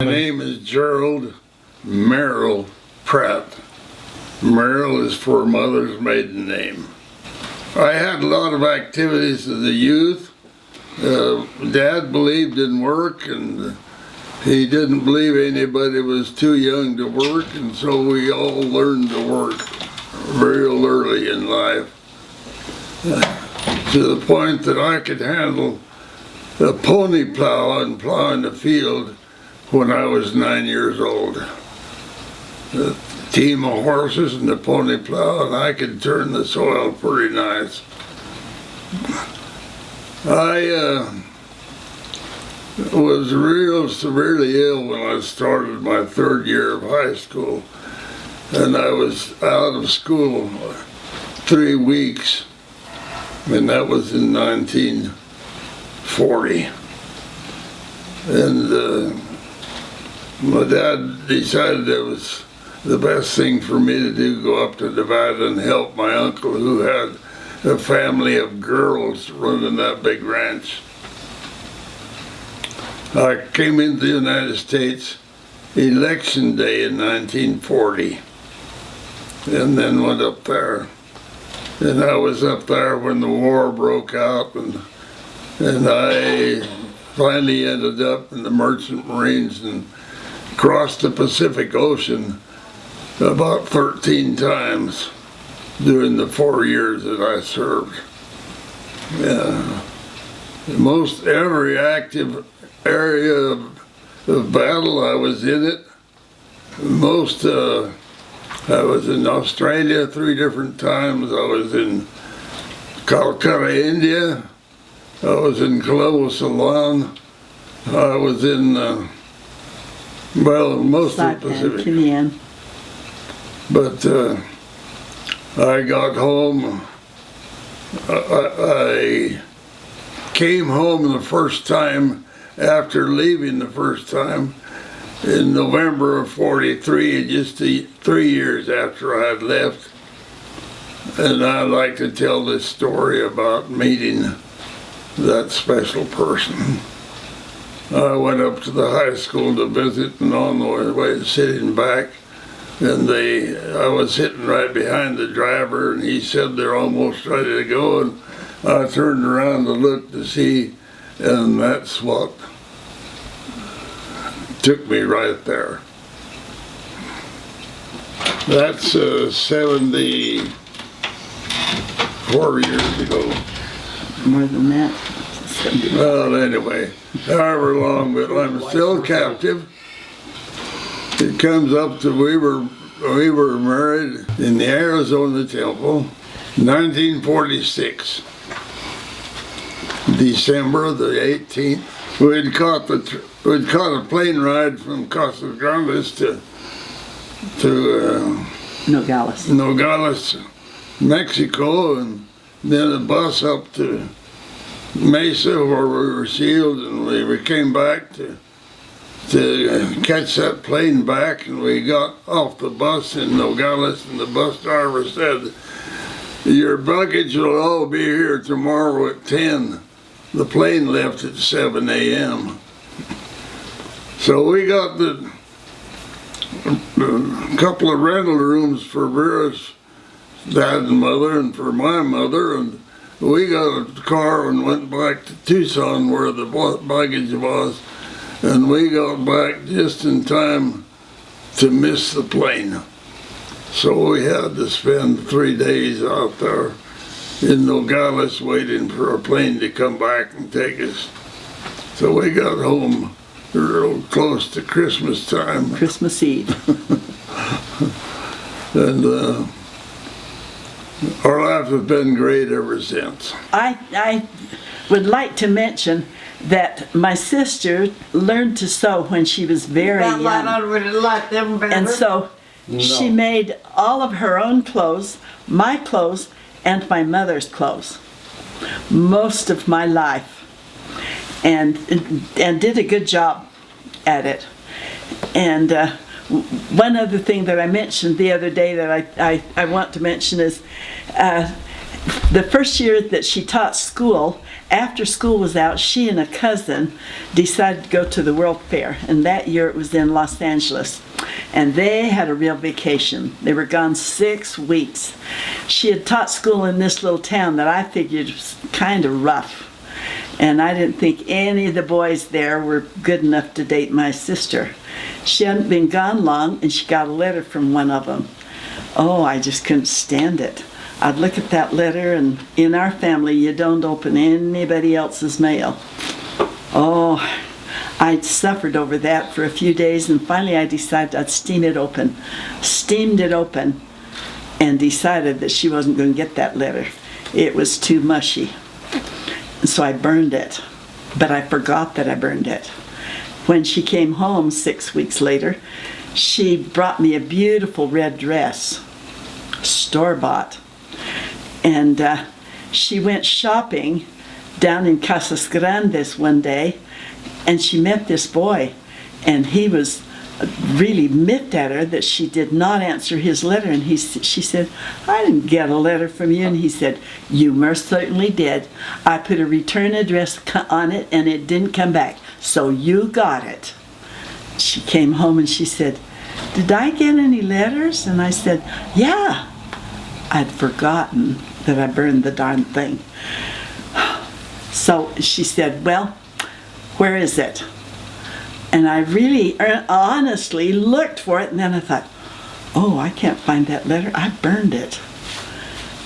My name is Gerald Merrill Pratt. Merrill is for mother's maiden name. I had a lot of activities as a youth. Dad believed in work, and he didn't believe anybody was too young to work, and so we all learned to work real early in life, to the point that I could handle a pony plow and plow in the field when I was 9 years old. A team of horses and the pony plow, and I could turn the soil pretty nice. I was real severely ill when I started my third year of high school, and I was out of school 3 weeks, and that was in 1940. And my dad decided it was the best thing for me to do, go up to Nevada and help my uncle, who had a family of girls running that big ranch. I came into the United States election day in 1940, and then went up there. And I was up there when the war broke out, and I finally ended up in the Merchant Marines and crossed the Pacific Ocean about 13 times during the 4 years that I served. Most every active area of battle, I was in it. I was in Australia 3 different times. I was in Calcutta, India. I was in Colombo, Ceylon. I was in most of the Pacific. But I got home. I came home the first time after leaving the first time in November of '43, just 3 years after I had left. And I like to tell this story about meeting that special person. I went up to the high school to visit, and on the way sitting back, and I was sitting right behind the driver, and he said they're almost ready to go, and I turned around to look to see, and that's what took me right there. That's 74 years ago. More than that. Well, anyway, however long, but I'm still captive. It comes up to we were married in the Arizona Temple, 1946, December the 18th. We'd caught a plane ride from Casas Grandes to Nogales, Mexico, and then a bus up to Mesa where we were sealed, and we came back to catch that plane back, and we got off the bus in Nogales, and the bus driver said, "Your luggage will all be here tomorrow at 10. The plane left at 7 a.m. So we got a couple of rental rooms for Vera's dad and mother, and for my mother, and we got a car and went back to Tucson where the luggage was, and we got back just in time to miss the plane. So we had to spend 3 days out there in Nogales waiting for a plane to come back and take us. So we got home real close to Christmas time. Christmas Eve. And our life has been great ever since. I would like to mention that my sister learned to sew when she was very young. And so she made all of her own clothes, my clothes, and my mother's clothes, most of my life, and did a good job at it. And one other thing that I mentioned the other day that I want to mention is The first year that she taught school, after school was out, she and a cousin decided to go to the World Fair. And that year it was in Los Angeles. And they had a real vacation. They were gone 6 weeks. She had taught school in this little town that I figured was kind of rough. And I didn't think any of the boys there were good enough to date my sister. She hadn't been gone long, and she got a letter from one of them. Oh, I just couldn't stand it. I'd look at that letter, and in our family, you don't open anybody else's mail. Oh, I suffered over that for a few days, and finally I decided I'd steam it open. Steamed it open, and decided that she wasn't going to get that letter. It was too mushy. So I burned it, but I forgot that I burned it. When she came home 6 weeks later, she brought me a beautiful red dress, store-bought. And she went shopping down in Casas Grandes one day, and she met this boy, and he was really miffed at her that she did not answer his letter. And she said, "I didn't get a letter from you." And he said, "You most certainly did. I put a return address on it, and it didn't come back. So you got it." She came home and she said, "Did I get any letters?" And I said, "Yeah." I'd forgotten that I burned the darn thing. So she said, "Well, where is it?" And I really honestly looked for it, and then I thought, oh, I can't find that letter. I burned it.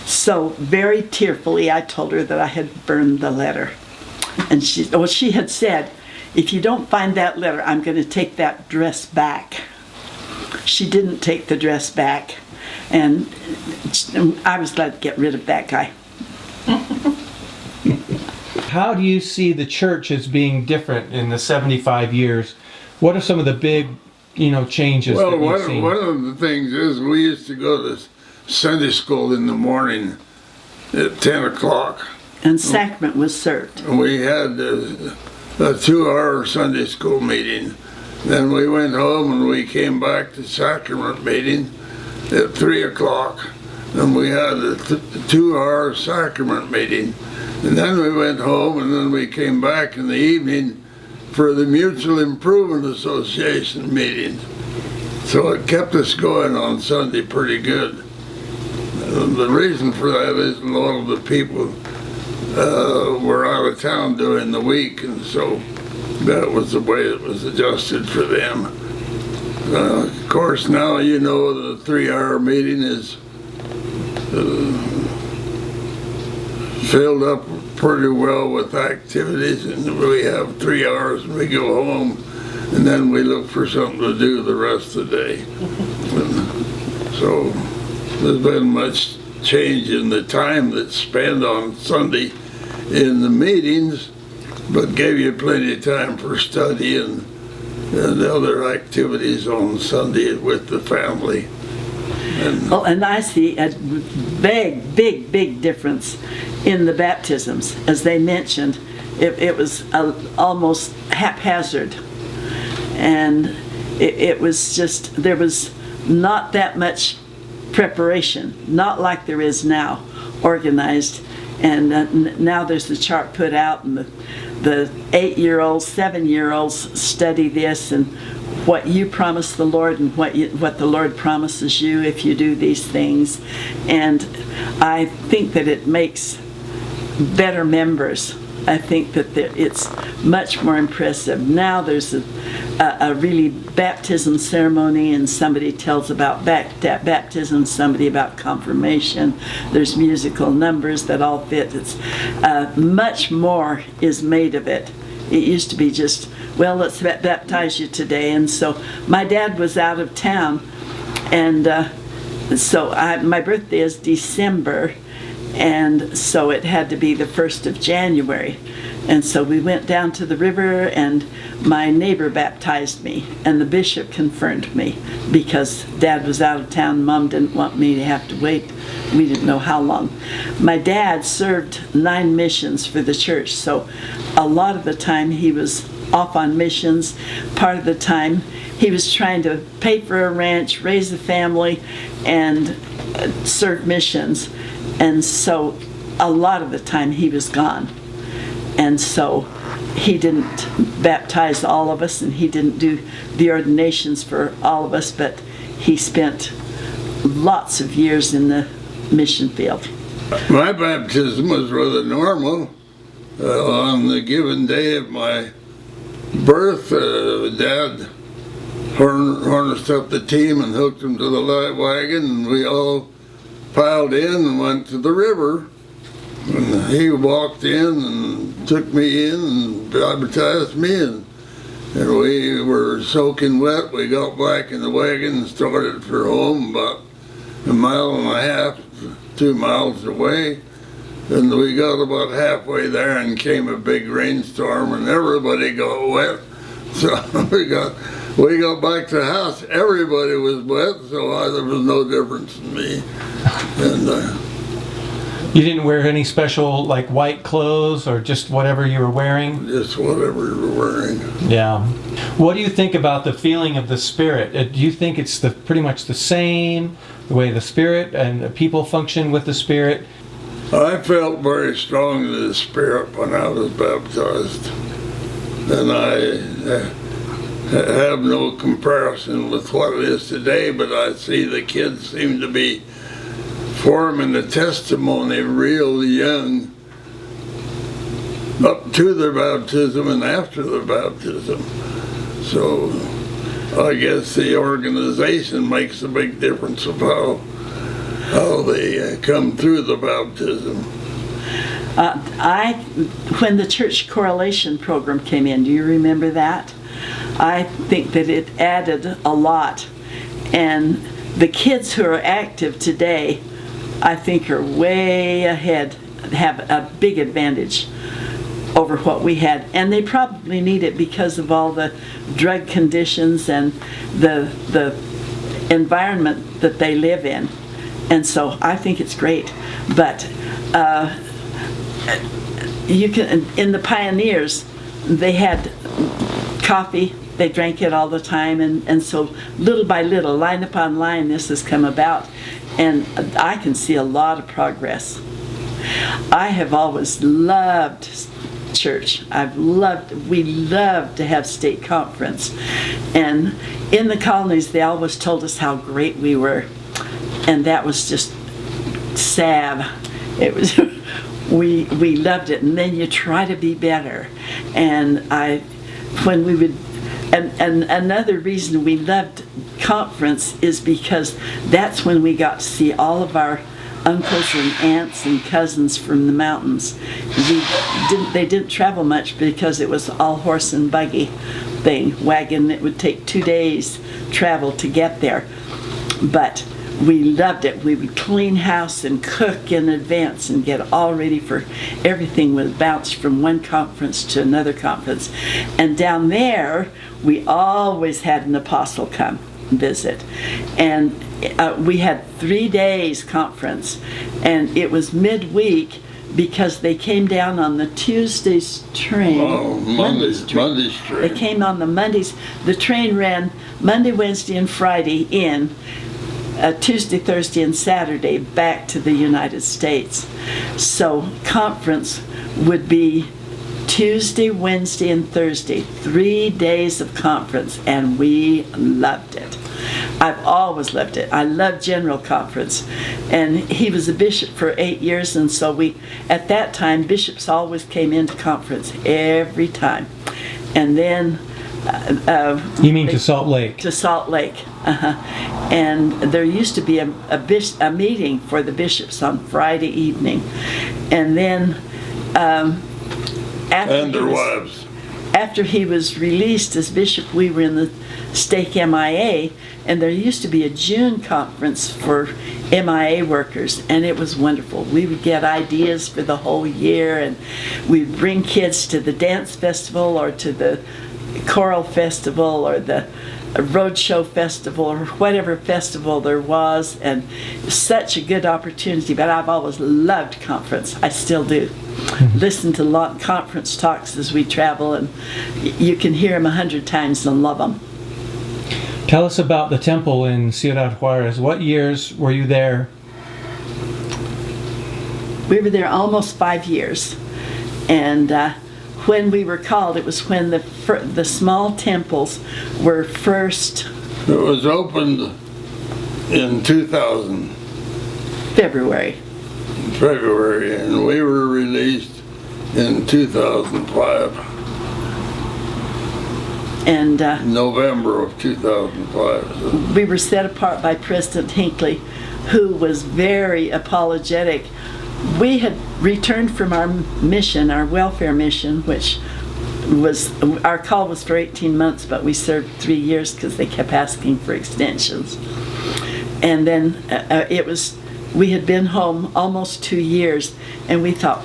So very tearfully I told her that I had burned the letter. And she had said, "If you don't find that letter, I'm going to take that dress back." She didn't take the dress back, and I was glad to get rid of that guy. How do you see the church as being different in the 75 years? What are some of the big, changes that you've seen? One of the things is we used to go to Sunday school in the morning at 10 o'clock. And sacrament was served. And we had a 2-hour Sunday school meeting. Then we went home and we came back to sacrament meeting at 3 o'clock. And we had a 2-hour sacrament meeting. And then we went home, and then we came back in the evening for the Mutual Improvement Association meeting. So it kept us going on Sunday pretty good. The reason for that is a lot of the people were out of town during the week, and so that was the way it was adjusted for them. Of course, now the 3-hour meeting is filled up pretty well with activities, and we have 3 hours and we go home, and then we look for something to do the rest of the day. And so there's been much change in the time that's spent on Sunday in the meetings, but gave you plenty of time for study and other activities on Sunday with the family. And I see a big difference in the baptisms. As they mentioned, it was almost haphazard. And it was just, there was not that much preparation, not like there is now, organized. And now there's the chart put out, and the 8-year-olds, 7-year-olds study this, and what you promise the Lord and what the Lord promises you if you do these things. And I think that it makes better members. I think that it's much more impressive. Now there's a really baptism ceremony, and somebody tells about baptism, somebody about confirmation. There's musical numbers that all fit. It's much more is made of it. It used to be just, well, let's baptize you today. And so my dad was out of town, and so my birthday is December, and so it had to be the 1st of January. And so we went down to the river, and my neighbor baptized me, and the bishop confirmed me because Dad was out of town. Mom didn't want me to have to wait. We didn't know how long. My dad served 9 missions for the church, so a lot of the time he was off on missions. Part of the time he was trying to pay for a ranch, raise a family, and serve missions. And so a lot of the time he was gone. And so he didn't baptize all of us, and he didn't do the ordinations for all of us, but he spent lots of years in the mission field. My baptism was rather normal. On the given day of my birth, Dad harnessed up the team and hooked them to the light wagon, and we all piled in and went to the river. And he walked in and took me in and baptized me, and we were soaking wet. We got back in the wagon and started for home about a mile and a half, 2 miles away. And we got about halfway there and came a big rainstorm and everybody got wet. So we got back to the house. Everybody was wet, so there was no difference in me. And you didn't wear any special, like, white clothes, or just whatever you were wearing? just whatever you were wearing. Yeah. What do you think about the feeling of the Spirit? Do you think it's pretty much the same, the way the Spirit and the people function with the Spirit? I felt very strongly the Spirit when I was baptized. And I have no comparison with what it is today, but I see the kids seem to be forming the testimony real young, up to their baptism and after their baptism. So I guess the organization makes a big difference of how they come through the baptism. When the church correlation program came in, do you remember that? I think that it added a lot. And the kids who are active today, I think, are way ahead, have a big advantage over what we had. And they probably need it because of all the drug conditions and the environment that they live in. And so I think it's great. But you can, in the pioneers, they had coffee. They drank it all the time, and so little by little, line upon line, this has come about, and I can see a lot of progress. I have always loved church. We loved to have state conference, and in the colonies they always told us how great we were, and that was just sad. It was we loved it, and then you try to be better, and when we would. And another reason we loved conference is because that's when we got to see all of our uncles and aunts and cousins from the mountains. They didn't travel much because it was all horse and buggy wagon. It would take 2 days travel to get there. But we loved it. We would clean house and cook in advance and get all ready for everything. Was bounced from one conference to another conference. And down there, we always had an apostle come visit. And we had 3 days conference. And it was midweek because they came down on the Tuesday's train. Oh, Monday's train. They came on the Mondays. The train ran Monday, Wednesday, and Friday in. Tuesday, Thursday, and Saturday back to the United States. So conference would be Tuesday, Wednesday, and Thursday, 3 days of conference, and we loved it. I've always loved it. I love General Conference, and he was a bishop for 8 years, and so at that time, bishops always came into conference every time. And then you mean to Salt Lake? To Salt Lake. And there used to be a meeting for the bishops on Friday evening. And then after he was released as bishop, we were in the stake MIA, and there used to be a June conference for MIA workers, and it was wonderful. We would get ideas for the whole year, and we'd bring kids to the dance festival or to the choral festival or the roadshow festival or whatever festival there was, and such a good opportunity. But I've always loved conference. I still do. Listen to long conference talks as we travel, and you can hear them 100 times and love them. Tell us about the temple in Ciudad Juarez. What years were you there? We were there almost 5 years. And when we were called, it was when the small temples were first. It was opened in 2000. February, and we were released in 2005. And November of 2005. we were set apart by President Hinckley, who was very apologetic. We had returned from our mission, our welfare mission, which was, our call was for 18 months, but we served 3 years because they kept asking for extensions. And then we had been home almost 2 years, and we thought,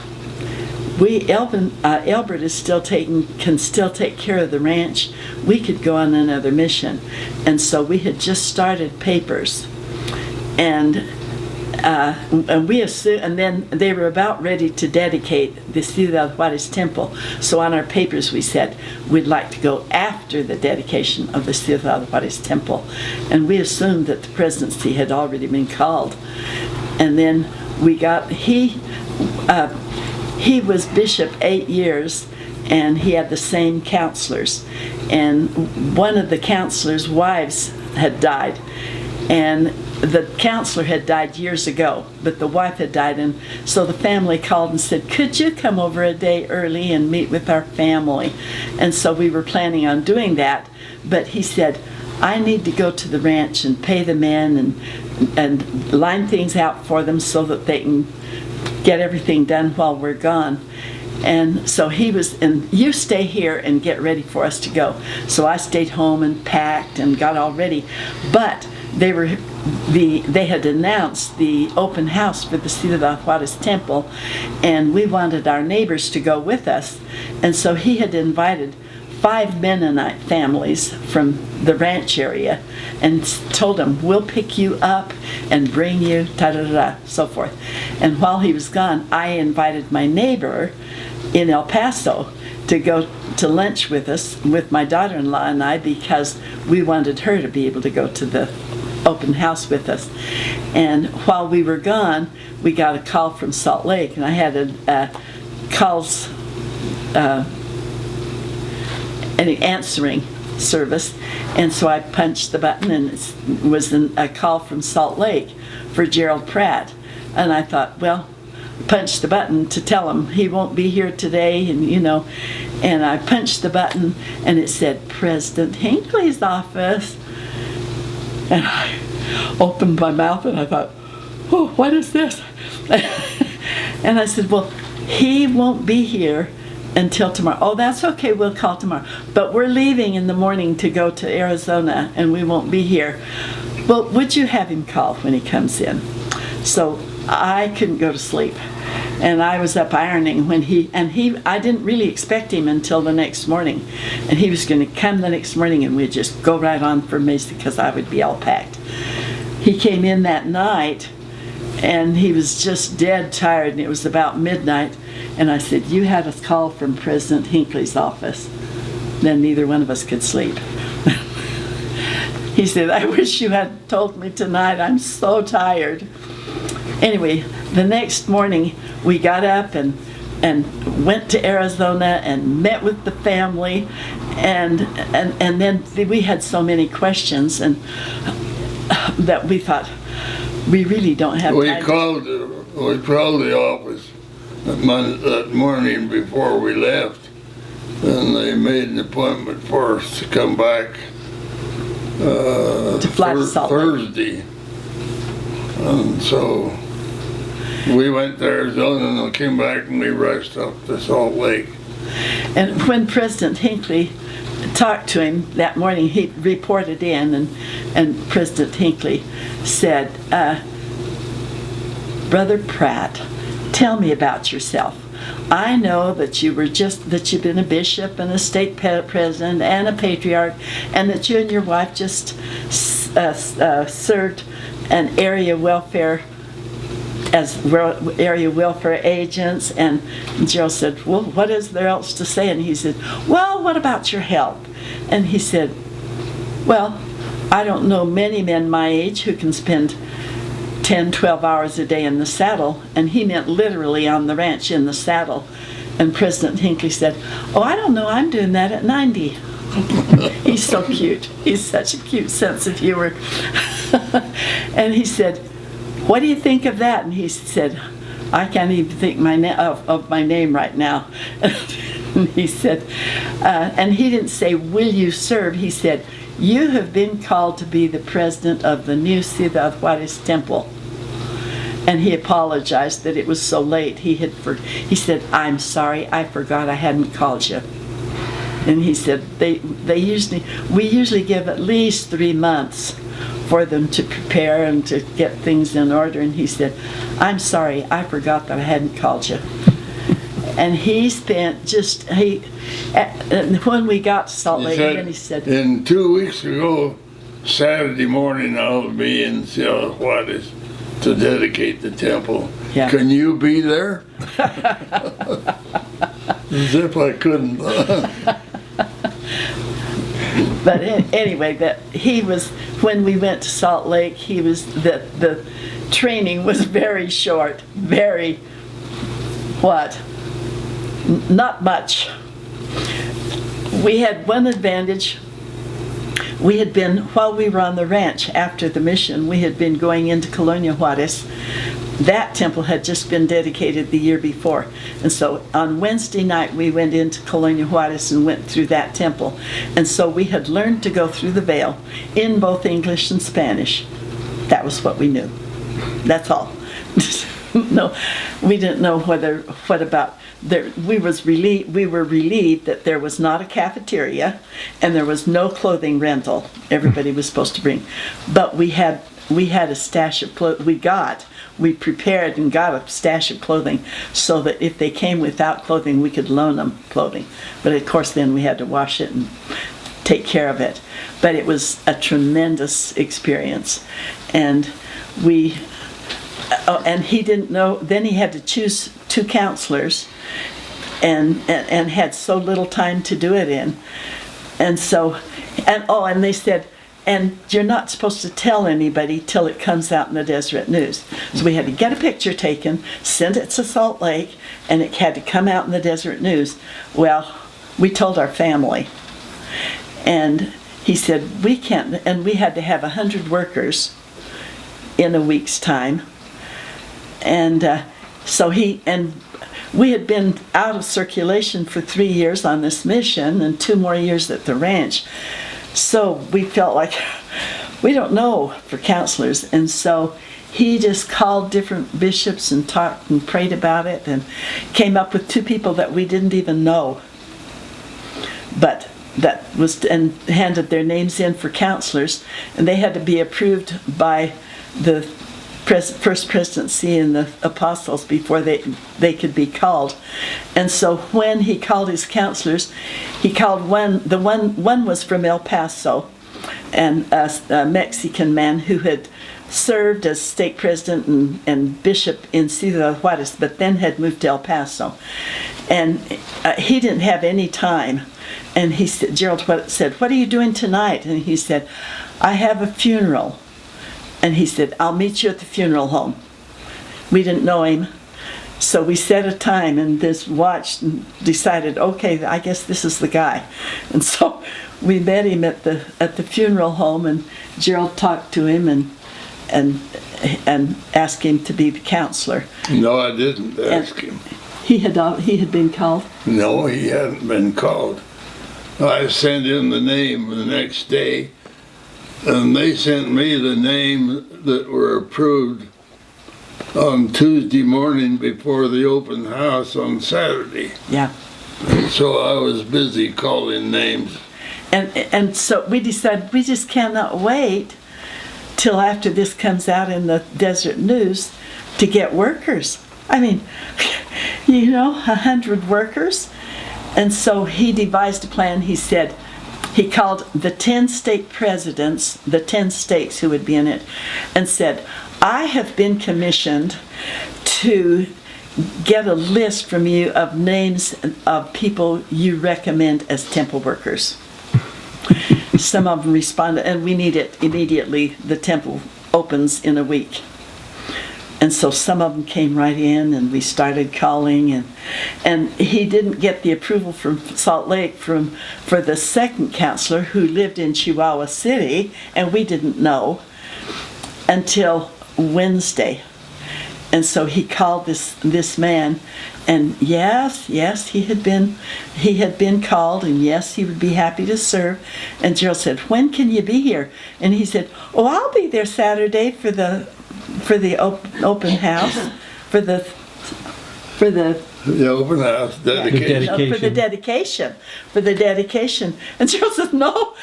Albert is can still take care of the ranch. We could go on another mission. And so we had just started papers. And we assumed, and then they were about ready to dedicate the Ciudad Juarez temple. So on our papers we said we'd like to go after the dedication of the Ciudad Juarez temple, and we assumed that the presidency had already been called. And then he was bishop 8 years, and he had the same counselors, and one of the counselors' wives had died, and the counselor had died years ago, but the wife had died, and so the family called and said, could you come over a day early and meet with our family? And so we were planning on doing that, but he said, I need to go to the ranch and pay the men and line things out for them so that they can get everything done while we're gone. And so he was, and you stay here and get ready for us to go. So I stayed home and packed and got all ready, but they had announced the open house for the Ciudad Juarez temple, and we wanted our neighbors to go with us. And so he had invited 5 Mennonite families from the ranch area and told them, we'll pick you up and bring you, so forth. And while he was gone, I invited my neighbor in El Paso to go to lunch with us, with my daughter-in-law and I, because we wanted her to be able to go to the open house with us. And while we were gone, we got a call from Salt Lake, and I had an answering service, and so I punched the button, and it was a call from Salt Lake for Gerald Pratt. And I thought, well, punch the button to tell him he won't be here today, and I punched the button, and it said President Hinckley's office. And I opened my mouth and I thought, oh, what is this? And I said, well, he won't be here until tomorrow. Oh, that's okay, we'll call tomorrow. But we're leaving in the morning to go to Arizona, and we won't be here. Well, would you have him call when he comes in? So I couldn't go to sleep. And I was up ironing when I didn't really expect him until the next morning. And he was going to come the next morning, and we'd just go right on for Mesa because I would be all packed. He came in that night, and he was just dead tired, and it was about midnight. And I said, you had a call from President Hinckley's office. Then neither one of us could sleep. He said, I wish you had told me tonight. I'm so tired. Anyway, the next morning we got up and went to Arizona and met with the family, and then we had so many questions, and that we thought we really don't have time. We called the office that morning before we left, and they made an appointment for us to come back to fly to Salt Lake. Thursday. And so we went to Arizona, and we came back, and we rushed up to Salt Lake. And when President Hinckley talked to him that morning, he reported in, and President Hinckley said, Brother Pratt, tell me about yourself. I know that you've been a bishop and a state president and a patriarch, and that you and your wife just served an area welfare agents. And Gerald said, well, what is there else to say? And he said, well, what about your health? And he said, well, I don't know many men my age who can spend 10, 12 hours a day in the saddle, and he meant literally on the ranch in the saddle. And President Hinckley said, "Oh, I don't know, I'm doing that at 90. He's so cute. He's such a cute sense of humor. And he said, "What do you think of that?" And he said, "I can't even think of my name right now." And he said, and he didn't say, "Will you serve?" He said, "You have been called to be the president of the new Ciudad Juarez Temple." And he apologized that it was so late. He said, "I'm sorry, I forgot I hadn't called you." And he said, we usually give at least 3 months for them to prepare and to get things in order. And he said, "I'm sorry, I forgot that I hadn't called you." And he spent and when we got to Salt Lake, he said, "In 2 weeks ago, Saturday morning, I'll be in Ciudad Juarez to dedicate the temple. Yeah. Can you be there?" As if I couldn't. But anyway, when we went to Salt Lake, the training was very short, not much. We had one advantage. While we were on the ranch after the mission, we had been going into Colonia Juarez. That temple had just been dedicated the year before. And so on Wednesday night, we went into Colonia Juarez and went through that temple. And so we had learned to go through the veil in both English and Spanish. That was what we knew. That's all. No, we didn't know we were relieved that there was not a cafeteria and there was no clothing rental everybody was supposed to bring. But we had a stash of clothing. We prepared and got a stash of clothing so that if they came without clothing, we could loan them clothing. But of course, then we had to wash it and take care of it. But it was a tremendous experience. And and he didn't know, then he had to choose 2 counselors and had so little time to do it in. And so, and they said, "And you're not supposed to tell anybody till it comes out in the Deseret News." So we had to get a picture taken, send it to Salt Lake, and it had to come out in the Deseret News. Well, we told our family. And he said, "We can't," and we had to have 100 workers in a week's time. And we had been out of circulation for 3 years on this mission and 2 more years at the ranch. So we felt like we don't know for counselors. And so he just called different bishops and talked and prayed about it and came up with 2 people that we didn't even know. But and handed their names in for counselors, and they had to be approved by the first presidency and the apostles before they could be called. And so when he called his counselors, he called one was from El Paso, and a Mexican man who had served as stake president and bishop in Ciudad Juarez, but then had moved to El Paso. And he didn't have any time. And he said, Gerald said, "What are you doing tonight?" And he said, "I have a funeral." And he said, "I'll meet you at the funeral home." We didn't know him. So we set a time and just watched and decided, okay, I guess this is the guy. And so we met him at the funeral home, and Gerald talked to him and asked him to be the counselor. No, I didn't ask him. He had been called? No, he hadn't been called. I sent in the name the next day, and they sent me the name that were approved on Tuesday morning before the open house on Saturday. Yeah. So I was busy calling names. And so we decided we just cannot wait till after this comes out in the Deseret News to get workers. I mean, 100 workers. And so he devised a plan. He said, he called the 10 stake presidents, the 10 stakes who would be in it, and said, "I have been commissioned to get a list from you of names of people you recommend as temple workers." Some of them responded, and we need it immediately. The temple opens in a week. And so some of them came right in, and we started calling, and he didn't get the approval from Salt Lake for the second counselor, who lived in Chihuahua City, and we didn't know until Wednesday. And so he called this man, and yes, he had been called, and yes, he would be happy to serve. And Gerald said, "When can you be here?" And he said, "Oh, I'll be there Saturday for the open house, for the open house dedication. dedication. For the dedication." And Gerald said, no.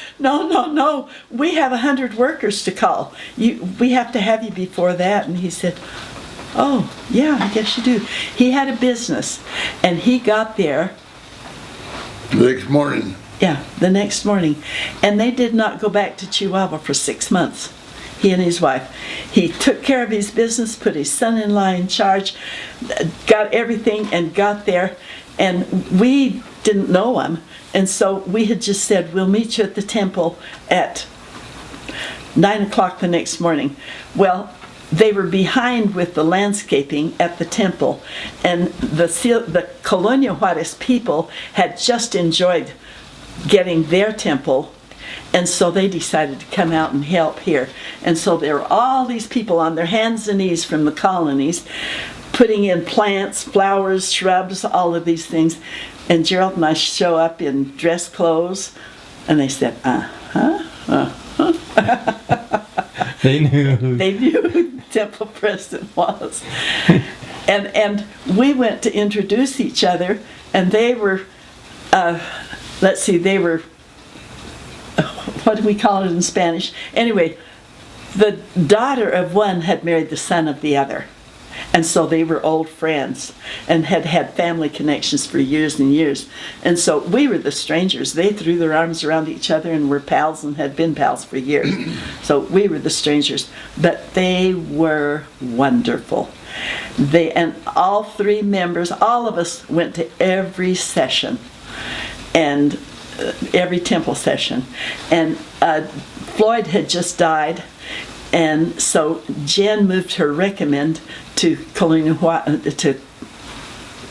We have 100 workers to call. We have to have you before that. And he said, "Oh, yeah, I guess you do." He had a business, and he got there. The next morning. Yeah, the next morning. And they did not go back to Chihuahua for 6 months. He and his wife. He took care of his business, put his son-in-law in charge, got everything, and got there. And we didn't know him. And so we had just said, "We'll meet you at the temple at 9 o'clock the next morning." Well, they were behind with the landscaping at the temple. And the Colonia Juarez people had just enjoyed getting their temple. And so they decided to come out and help here. And so there were all these people on their hands and knees from the colonies, putting in plants, flowers, shrubs, all of these things. And Gerald and I show up in dress clothes, and they said, They knew. They knew who the temple president was. And we went to introduce each other, and they were, they were, what do we call it in Spanish? Anyway, the daughter of one had married the son of the other. And so they were old friends and had had family connections for years and years. And so we were the strangers. They threw their arms around each other and were pals and had been pals for years. So we were the strangers. But they were wonderful. And all three members, all of us went to every session and every temple session. And Floyd had just died. And so Jen moved her recommend to to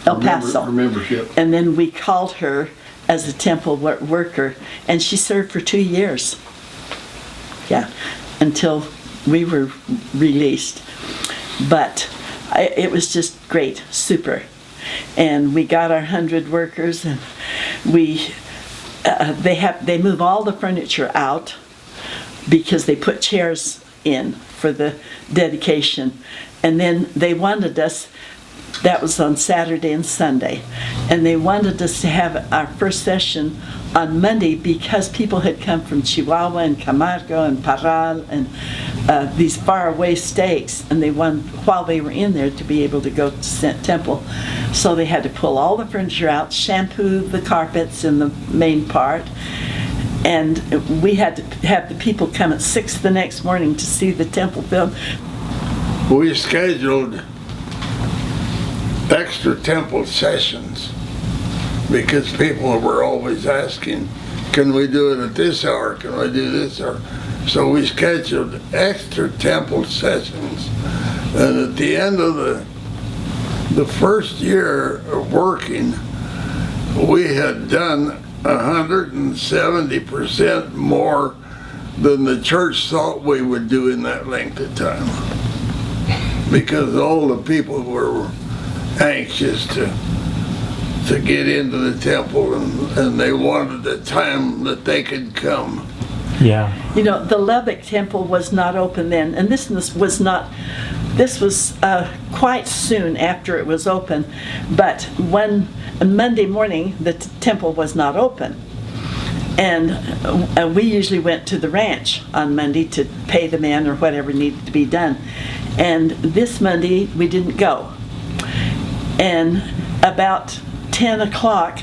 El Paso. Her membership. And then we called her as a temple worker, and she served for 2 years. Yeah, until we were released. But it was just great, super. And we got our 100 workers, and they move all the furniture out because they put chairs in for the dedication. And then they wanted us, that was on Saturday and Sunday, and they wanted us to have our first session on Monday because people had come from Chihuahua and Camargo and Parral and these faraway states, and they wanted, while they were in there, to be able to go to temple. So they had to pull all the furniture out, shampoo the carpets in the main part, and we had to have the people come at 6 the next morning to see the temple film. We scheduled extra temple sessions because people were always asking, can we do it at this hour? Can we do this hour? So we scheduled extra temple sessions. And at the end of the first year of working, we had done 170% more than the church thought we would do in that length of time. Because all the people were anxious to get into the temple, and they wanted the time that they could come. Yeah. You know, the Lubbock temple was not open then, and this was quite soon after it was open, but one Monday morning the temple was not open. And we usually went to the ranch on Monday to pay the men or whatever needed to be done. And this Monday we didn't go. And about 10 o'clock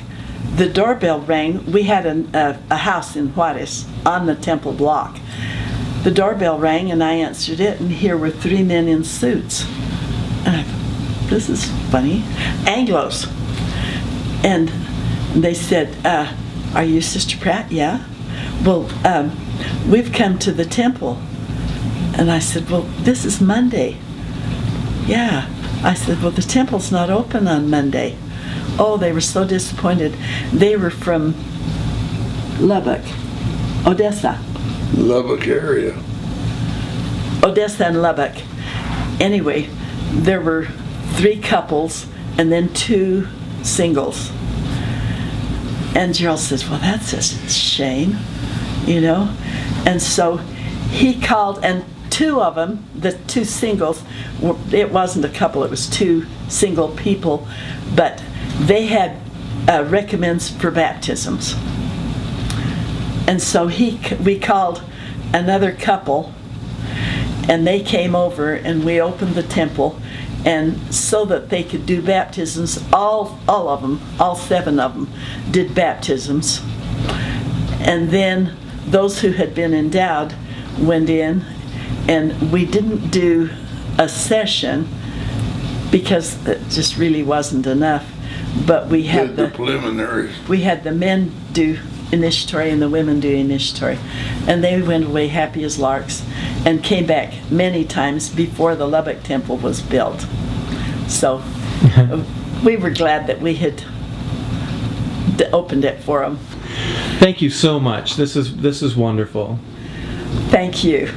the doorbell rang. We had a house in Juarez on the temple block. The doorbell rang and I answered it, and here were 3 men in suits. And I thought, this is funny. Anglos. And they said, are you Sister Pratt? Yeah. Well, we've come to the temple. And I said, well, this is Monday. Yeah. I said, well, the temple's not open on Monday. Oh, they were so disappointed. They were from Lubbock, Odessa. Lubbock area. Odessa and Lubbock. Anyway, there were 3 couples and then 2 singles. And Gerald says, well, that's a shame, you know? And so he called, and 2 of them, the 2 singles, it wasn't a couple, it was 2 single people, but they had recommends for baptisms. And so we called another couple, and they came over, and we opened the temple, and so that they could do baptisms, all of them, all 7 of them, did baptisms. And then those who had been endowed went in, and we didn't do a session because it just really wasn't enough. But we had the preliminaries. We had the men do initiatory and the women do initiatory, and they went away happy as larks and came back many times before the Lubbock temple was built. So we were glad that we had opened it for them. Thank you so much. This is wonderful. Thank you.